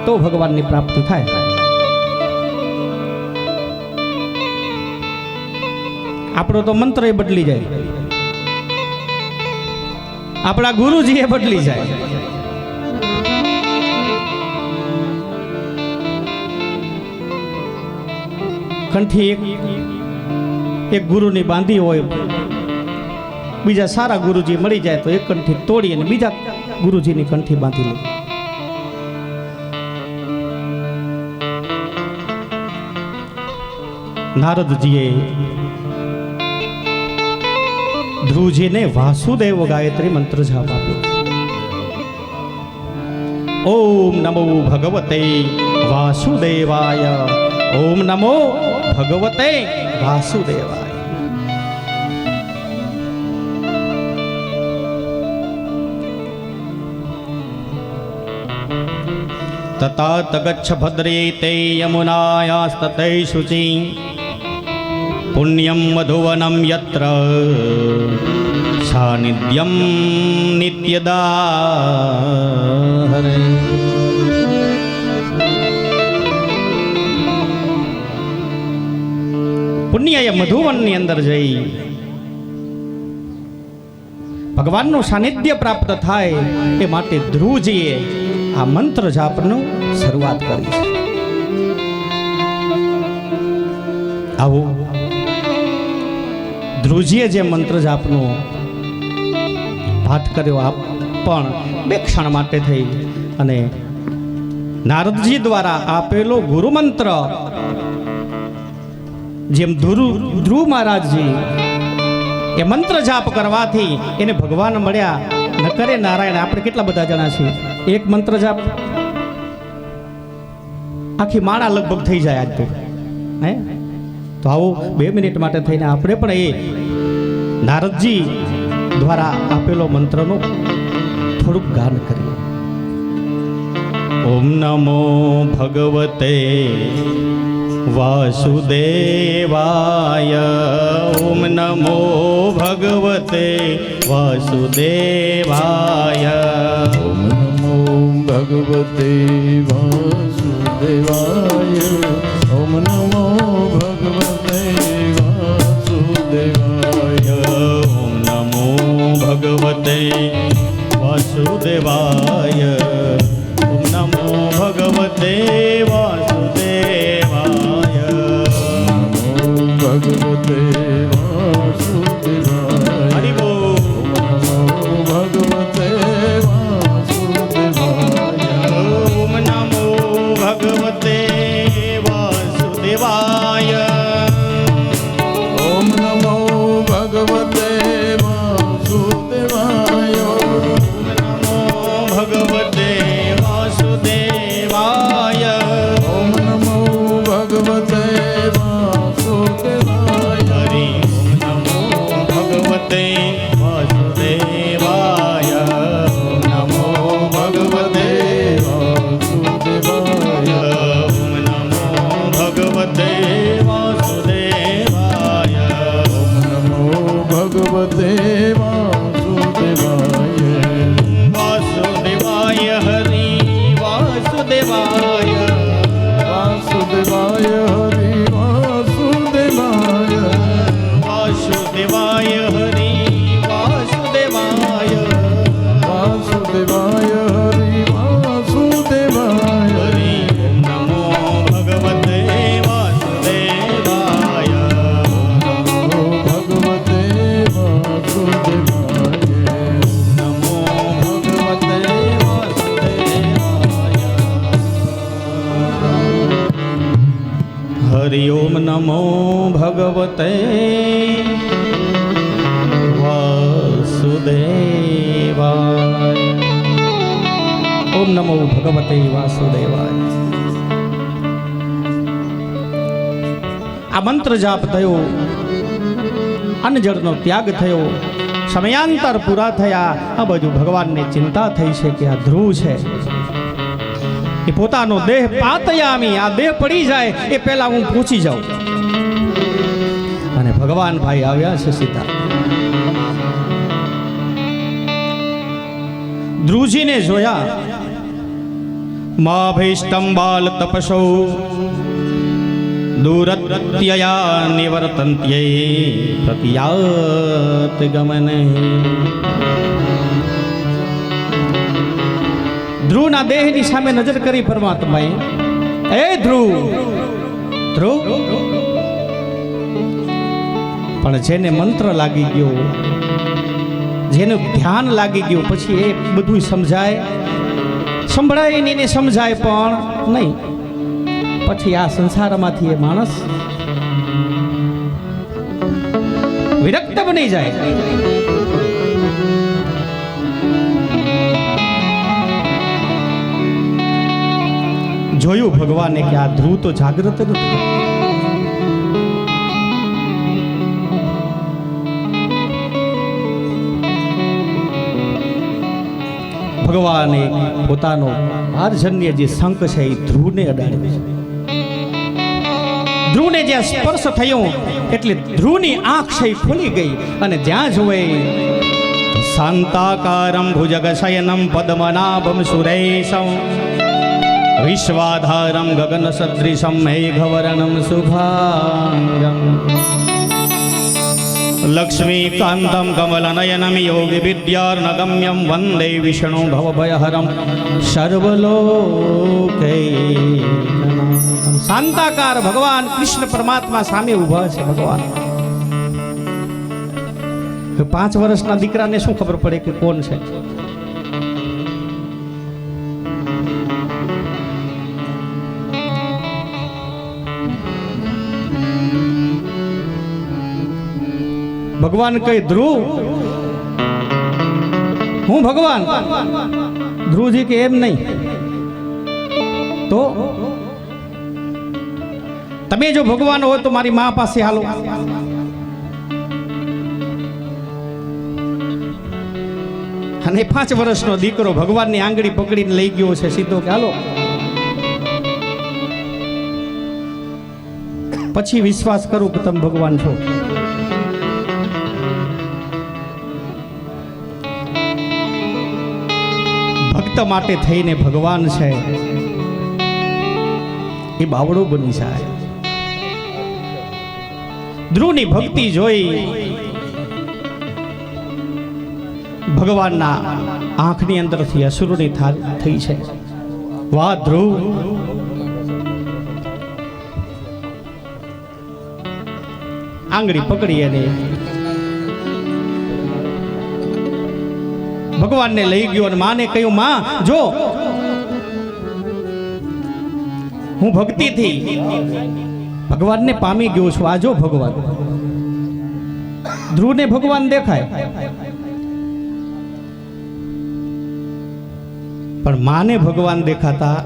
[SPEAKER 1] તો ભગવાનની પ્રાપ્તિ થાય. આપણો તો મંત્ર એ બદલી જાય, આપણા ગુરુજી એ બદલી જાય. કંઠી એક ગુરુની બાંધી હોય, બીજા સારા ગુરુજી મળી જાય તો એક કંઠી તોડી અને બીજા ગુરુજીની કંઠી બાંધી લે. નારદજીએ ધ્રુવજીને વાસુદેવ ગાયત્રી મંત્ર જાપ આપ્યો. ઓમ નમો ભગવતે વાસુદેવાય, ઓમ નમો ભગવતે વાસુદેવાય. તતાત ગચ્છ ભદ્રે તે યમુનાયાસ્તતે શુચિ પુણ્યમ મધુવનમ યત્ર સાનિધ્યમ નિત્યદા હરે. પુણ્ય મધુવનની અંદર જઈ ભગવાનનું સાનિધ્ય પ્રાપ્ત થાય એ માટે ધ્રુવજીએ આ મંત્ર જાપનું શરૂઆત કરી છે. આવું ધ્રુવજીએ જે મંત્ર જાપનો પાઠ કર્યો આપ પણ બે ક્ષણ માટે થઈ અને નારદજી દ્વારા આપેલો ગુરુમંત્ર જેમ ધ્રુવ મહારાજજી એ મંત્ર જાપ કરવાથી એને ભગવાન મળ્યા. ન કરે નારાયણ. આપણે કેટલા બધા જણા છીએ, એક મંત્ર જાપ આખી માળા લગભગ થઈ જાય આજ તો. હે તો આવું 2 મિનિટ માટે થઈને આપણે પણ એ નારદજી દ્વારા આપેલો મંત્રનો થોડુંક ગાન કરીએ. ઓમ નમો ભગવતે વાસુદેવાય, ઓમ નમો ભગવતે વાસુદેવાય,
[SPEAKER 2] ઓમ નમો ભગવતે વાસુદેવાય, ઓમ નમો ભગવતે વાસુદેવાય,
[SPEAKER 1] ઓમ નમો ભગવતે વાસુદેવાય, ઓમ નમો ભગવતે વાસુદેવાય,
[SPEAKER 2] ભગવતે વાસુદેવાય,
[SPEAKER 1] હરિ બોલ.
[SPEAKER 2] ભગવતે વાસુદેવાય,
[SPEAKER 1] ઓમ નમો ભગવતે વાસુદેવાય,
[SPEAKER 2] ઓમ નમો ભગવતે વાસુદેવાય,
[SPEAKER 1] ઓમ નમો ભગવતે વાસુદેવાય,
[SPEAKER 2] ઓમ નમો ભગવતે વાસુદેવાય,
[SPEAKER 1] હરિ ઓમ નમો ભગવતે વાસુદેવાય, નમો ભગવતે
[SPEAKER 2] વાસુદેવાય,
[SPEAKER 1] ઓમ નમો ભગવતે વાસુદેવાય,
[SPEAKER 2] ઓમ નમો ભગવતે વાસુદેવાય,
[SPEAKER 1] વાસુદેવાય હરિ વાસુદેવાય,
[SPEAKER 2] વાસુદેવાય હરિ વાસુદેવાય,
[SPEAKER 1] વાસુદેવાય હરિ વાસુદેવાય,
[SPEAKER 2] વાસુદેવાય હરિ વાસુદેવાય,
[SPEAKER 1] હરિ ઓમ નમો ભગવતે વાસુદેવાય,
[SPEAKER 2] નમો ભગવતે વાસુદેવાય,
[SPEAKER 1] નમો ભગવતે વાસુદેવાય, હરિ ઓમ નમો ભગવતે વાસુદેવાય, ઓમ નમો ભગવતે વાસુદેવાય. આ મંત્ર જાપ થયો, અન્નજળનો ત્યાગ થયો, સમયાંતર પૂરા થયા. આ બાજુ ભગવાનને ચિંતા થઈ છે કે આ ધ્રુવ છે એ પોતાનો દેહ પાતયામી, આ દેહ પડી જાય એ પહેલા હું પહોંચી જાઉં. અને ભગવાન ભાઈ આવ્યા છે સીધા. ધ્રુવજીને જોયા. માભિષ્ટમ બાલ તપસો દૂરત્યયા નિવર્તન્ત્યૈ પ્રતિયાત ગમને. ધ્રુવના દેહની સામે નજર કરી પરમાત્માએ, એ ધ્રુવ, ધ્રુવ, પણ જેને મંત્ર લાગી ગયો, જેનું ધ્યાન લાગી ગયું, પછી એ બધું સમજાય, સંભળાય નહીં ને સમજાય પણ નહીં, પછી આ સંસારમાંથી એ માણસ વિરક્ત બની જાય. જોયું ભગવાને કે આ ધ્રુવ તો જાગ્રત નથી. ભગવાને પોતાનો આર્જન્ય જે શંખ છે એ ધ્રુવને અડાડ્યો છે. ધ્રુવને જ્યાં સ્પર્શ થયો એટલે ધ્રુવની આંખ છે ખુલી ગઈ અને જ્યાં જોવે શાંતાકારમ ભુજગશયનમ પદ્મનાભમ સુરેશમ વિશ્વાધારમ ગગન સદૃશમ મેઘવર્ણમ શુભાંગમ લક્ષ્મીકાંતમ કમલનયનમ યોગી વિદ્યાર્નગમ્યમ વંદે વિષ્ણુ ભવભયહરમ સર્વલોકૈકનાથમ. શાંતાકાર ભગવાન કૃષ્ણ પરમાત્મા સામે ઊભા છે. ભગવાન 5 વર્ષના દીકરાને શું ખબર પડે કે કોણ છે? ભગવાન કહે, ધ્રુવ, હું ભગવાન. ધ્રુવજી કે એમ નહીં, તો તમે જો ભગવાન હોય તો મારી મા પાસે હાલો. અને 5 વર્ષનો દીકરો ભગવાનની આંગળી પકડીને લઈ ગયો છે સીધો કે હાલો. પછી વિશ્વાસ કરું કે તમે ભગવાન છો. ભક્ત માટે થઈને ભગવાન છે એ બાવળો બની જાય. ધ્રુવની ભક્તિ જોઈ ભગવાનના આંખની અંદરથી અસુરોની થઈ છે. વાહ ધ્રુવ, આંગળી પકડી અને ભગવાનને લઈ ગયો અને માને કહ્યું, માં જો હું ભક્તિથી ભગવાનને પામી ગયો છું. આ જો ભગવાન. ધ્રુવને ભગવાન દેખાય પણ માને ભગવાન દેખાતા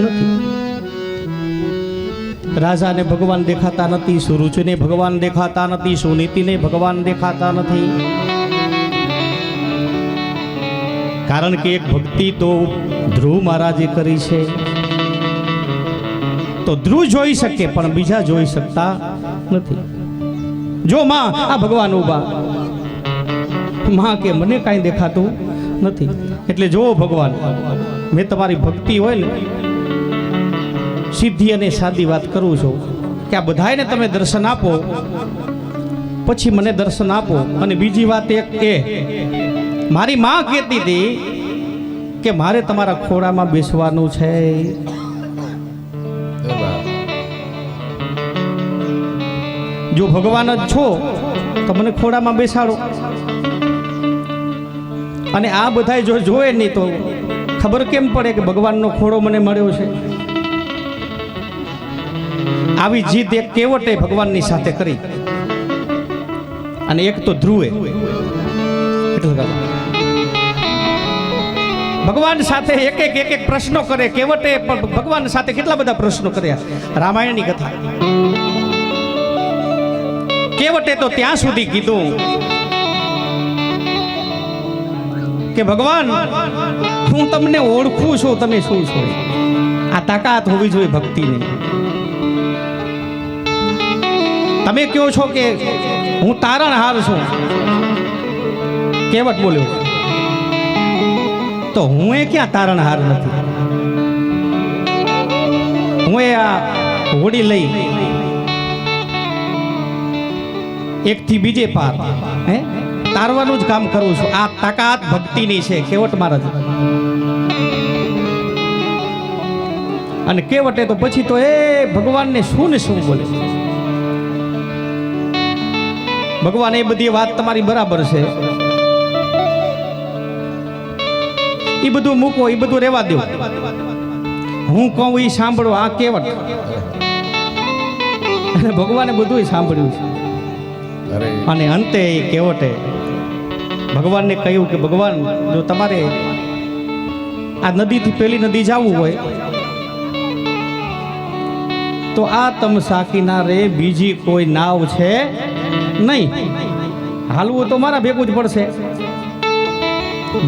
[SPEAKER 1] નથી. રાજાને ભગવાન દેખાતા નથી, સુરુચિને ભગવાન દેખાતા નથી, સુનીતિને ભગવાન દેખાતા નથી. કારણ કે એક ભક્તિ તો ધ્રુવ મહારાજે કરી છે. તો ધ્રુવ જોઈ શકે પણ બીજા જોઈ શકતા નથી. જો માં આ ભગવાન ઉભા, માં કે મને કાંઈ દેખાતું નથી. એટલે જો ભગવાન, મેં તમારી ભક્તિ હોય ને સીધી અને સાદી વાત કરું છું કે આ બધાને તમે દર્શન આપો, પછી મને દર્શન આપો. અને બીજી વાત એક એ, મારી માં કહેતી હતી કે મારે તમારા ખોળામાં બેસવાનું છે. જો ભગવાન જ છો તો મને ખોળામાં બેસાડો. અને આ બધા જો જોવે નહીં તો ખબર કેમ પડે કે ભગવાનનો ખોળો મને મળ્યો છે? આવી જીદ એક કેવટે ભગવાનની સાથે કરી અને એક તો ધ્રુવે. ભગવાન સાથે એક એક પ્રશ્નો કરે. કેવટે ભગવાન સાથે કેટલા બધા પ્રશ્નો કર્યા. રામાયણની કથા. કેવટે તો ત્યાં સુધી કીધું કે ભગવાન, હું તમને ઓળખું છું, તમે શું છો. આ તાકાત હોવી જોઈએ ભક્તિની. તમે કહો છો કે હું તારણહાર છું, કેવટ બોલ્યો, તો હું એ ક્યાં તારણહાર નથી. હું એ આ હોડી લઈ એકથી બીજે પાર હે તારવાનું જ કામ કરું છું. આ તાકાત ભક્તિની છે કેવટ મહારાજ. અને કેવટે તો પછી તો એ ભગવાનને શું ને શું બોલે. ભગવાન એ બધી વાત તમારી બરાબર છે, એ બધું મૂકો, એ બધું રહેવા દો. હું કહું એ સાંભળો. આ કેવટ અને ભગવાને બધું સાંભળ્યું છે. અને અંતે એ કેવટે ભગવાનને કહ્યું કે ભગવાન, જો તમારે આ નદીથી પેલી નદી જવું હોય તો આ તમસા કિનારે બીજી કોઈ નાવ છે નહીં, હાલવું તો મારા ભેગું જ પડશે.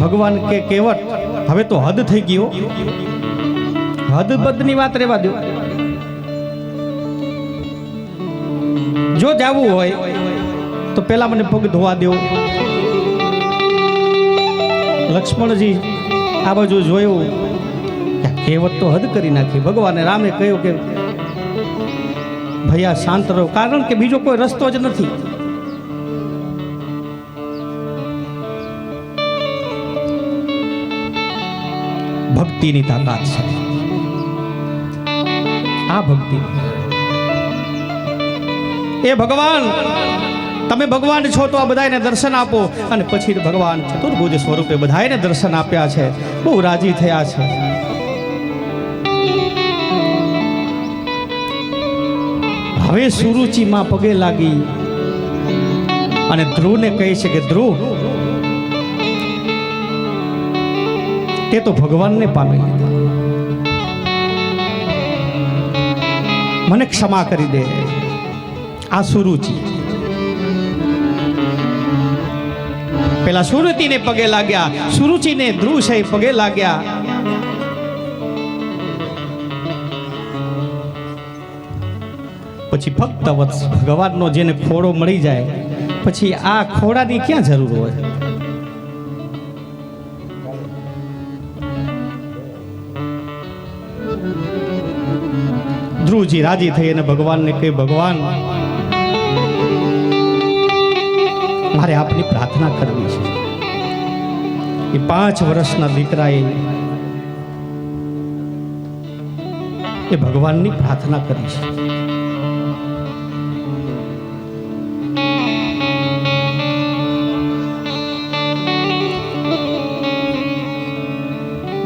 [SPEAKER 1] ભગવાન કે કેવટ હવે તો હદ થઈ ગયો, હદ બદની વાત રહેવા દો. જો જાવું હોય તો પેલા મને પગ ધોવા દો. લક્ષ્મણજી આ બાજુ જોયું, કેવટ તો હદ કરી નાખી. ભગવાને રામે કહ્યું કે ભૈયા શાંત રહો, કારણ કે બીજો કોઈ રસ્તો જ નથી. ભક્તિની તાકાત છે આ ભક્તિ. એ ભગવાન, તમે ભગવાન છો તો આ બધાને દર્શન આપો. અને પછી ભગવાન ચતુર્ભુજ સ્વરૂપે બધાને દર્શન આપ્યા છે. બહુ રાજી થયા છે. હવે સુરુચિમાં પગે લાગી અને ધ્રુવને કહે છે કે ધ્રુવ, તે તો ભગવાનને પામી લીધા, મને ક્ષમા કરી દે. આ સુરુચિ પેલા સુરતીને પગે લાગ્યા, સુરુચિને ધ્રુવ છે પગે લાગ્યા. પછી ફક્ત ભગવાનનો જેને ખોડો મળી જાય પછી આ ખોડાની ક્યાં જરૂર હોય. ધ્રુવજી રાજી થઈ અને ભગવાનને કહે, ભગવાન મારે આપની પ્રાર્થના કરવી છે. એ 5 વર્ષના દીકરાએ એ ભગવાનની પ્રાર્થના કરી છે.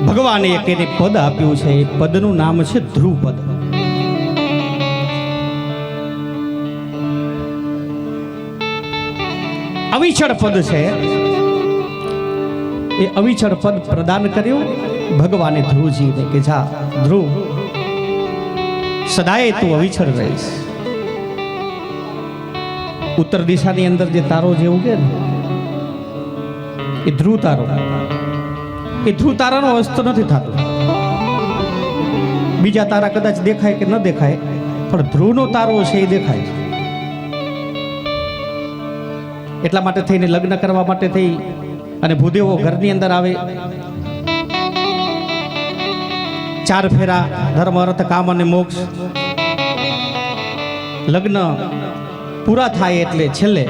[SPEAKER 1] ભગવાને એક એને પદ આપ્યું છે. એ પદનું નામ છે ધ્રુવ પદ. અવિચળ પદ છે. એ અવિચળ પદ પ્રદાન કર્યું ભગવાને ધ્રુવજીને કે જા ધ્રુવ, સદાય તું અવિચળ રહીશ. ઉત્તર દિશાની અંદર જે તારો જે ઉગે ને એ ધ્રુવ તારો, એ ધ્રુવ તારાનો અસ્ત નથી થતો. બીજા તારા કદાચ દેખાય કે ન દેખાય, પણ ધ્રુવનો તારો છે એ દેખાય છે. એટલા માટે થઈને લગ્ન કરવા માટે થઈ અને ભૂદેવો ઘરની અંદર આવે. 4 ફેરા ધર્મ અર્થ કામ અને મોક્ષ. લગ્ન પૂરા થાય એટલે છેલ્લે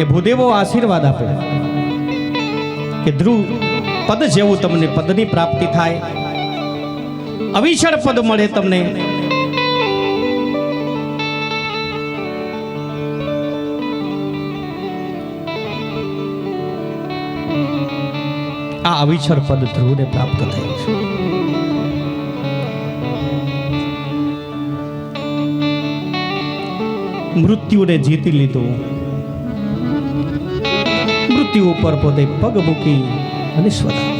[SPEAKER 1] એ ભૂદેવો આશીર્વાદ આપે કે ધ્રુવ પદ જેવું તમને પદની પ્રાપ્તિ થાય, અવિચળ પદ મળે તમને. આ અવિચળ પદ ધ્રુવને પ્રાપ્ત થયું છે. મૃત્યુને જીતી લીધું. મૃત્યુ ઉપર પોતે પગ મૂકી અને સ્વધામ.